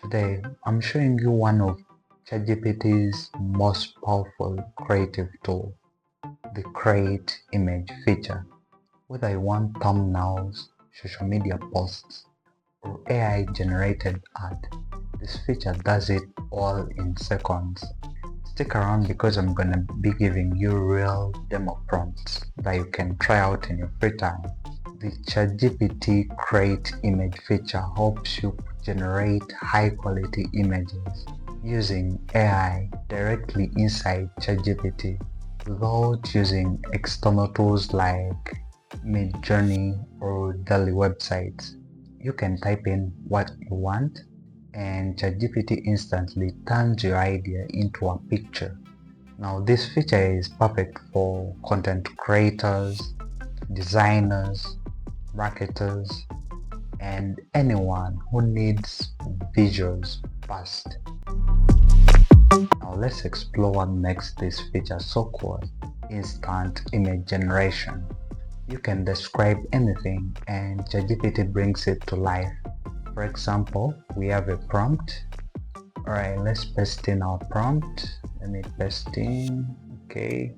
Today, I'm showing you one of ChatGPT's most powerful creative tool, the Create Image feature. Whether you want thumbnails, social media posts, or AI-generated art, this feature does it all in seconds. Stick around because I'm gonna be giving you real demo prompts that you can try out in your free time. The ChatGPT Create Image feature helps you generate high-quality images using AI directly inside ChatGPT without using external tools like Midjourney or Daily websites. You can type in what you want and ChatGPT instantly turns your idea into a picture. Now this feature is perfect for content creators, designers, marketers, and anyone who needs visuals fast. Now let's explore what makes this feature so cool. Instant image generation. You can describe anything and ChatGPT brings it to life. For example, we have a prompt. Alright, let's paste in our prompt. Let me paste in. Okay.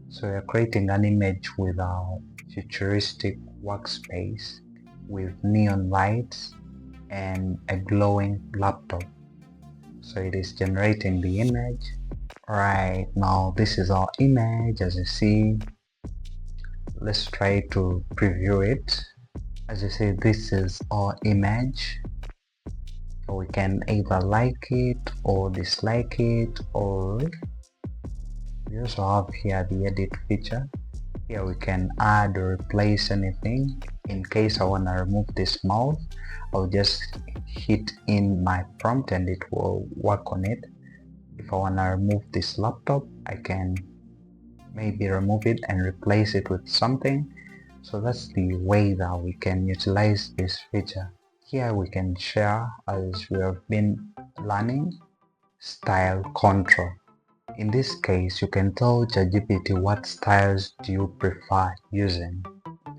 So we're creating an image with our futuristic workspace with neon lights and a glowing laptop. So it is generating the image. Right now this is our image, as you see. Let's try to preview it. As you see, this is our image. We can either like it or dislike it, or we also have here the edit feature. Here we can add or replace anything. In case I want to remove this mouse, I'll just hit in my prompt and it will work on it. If I want to remove this laptop, I can maybe remove it and replace it with something. So that's the way that we can utilize this feature. Here we can share, as we have been learning, style control. In this case, you can tell ChatGPT what styles do you prefer using.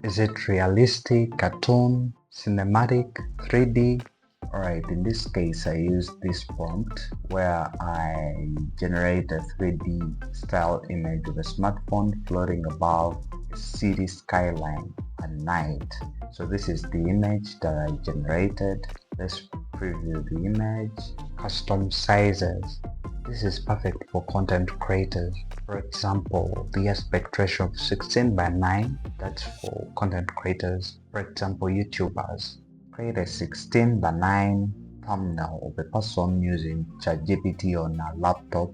Is it realistic, cartoon, cinematic, 3D? Alright, in this case I use this prompt where I generate a 3D style image of a smartphone floating above a city skyline at night. So this is the image that I generated. Let's preview the image. Custom sizes. This is perfect for content creators. For example, the aspect ratio of 16 by 9, that's for content creators. For example, YouTubers. Create a 16 by 9 thumbnail of a person using ChatGPT on a laptop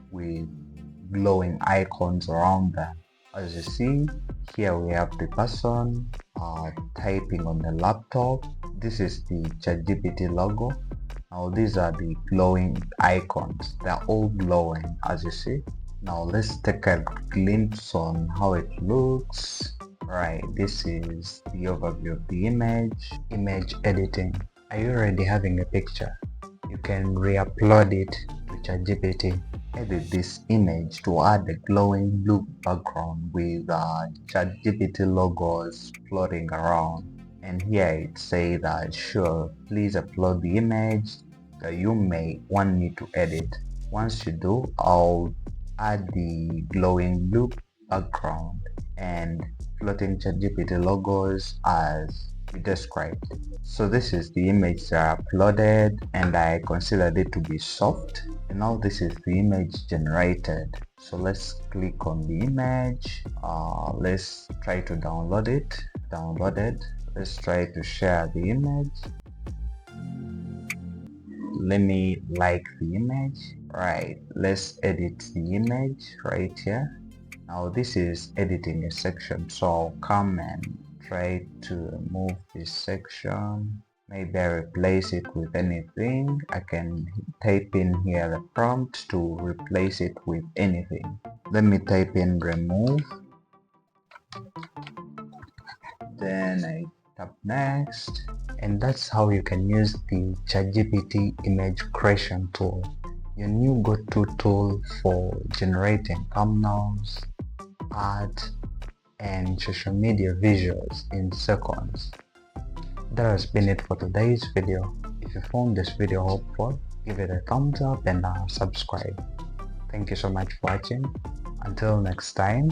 with glowing icons around them. As you see, here we have the person typing on the laptop. This is the ChatGPT logo. Now these are the glowing icons. They're all glowing, as you see. Now let's take a glimpse on how it looks. Right, this is the overview of the image editing. Are you already having a picture? You can re-upload it to ChatGPT. Edit this image to add a glowing blue background with ChatGPT logos floating around. And here it says that sure, please upload the image that you may want me to edit. Once you do, I'll add the glowing blue background and floating ChatGPT logos as we described. So this is the image that I uploaded and I considered it to be soft. And now this is the image generated. So let's click on the image. Let's try to download it. Downloaded. Let's try to share the image. Let me like the image. Right, let's edit the image right here. Now this is editing a section, so I'll come and try to remove this section. Maybe I replace it with anything. I can type in here the prompt to replace it with anything. Let me type in remove. Then I tap next. And that's how you can use the ChatGPT image creation tool, your new go-to tool for generating thumbnails, art, and social media visuals in seconds. That has been it for today's video. If If you found this video helpful, give it a thumbs up and subscribe. Thank you so much for watching. Until next time,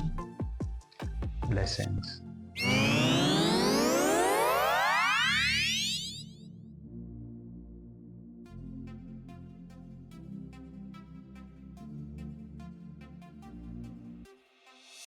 blessings.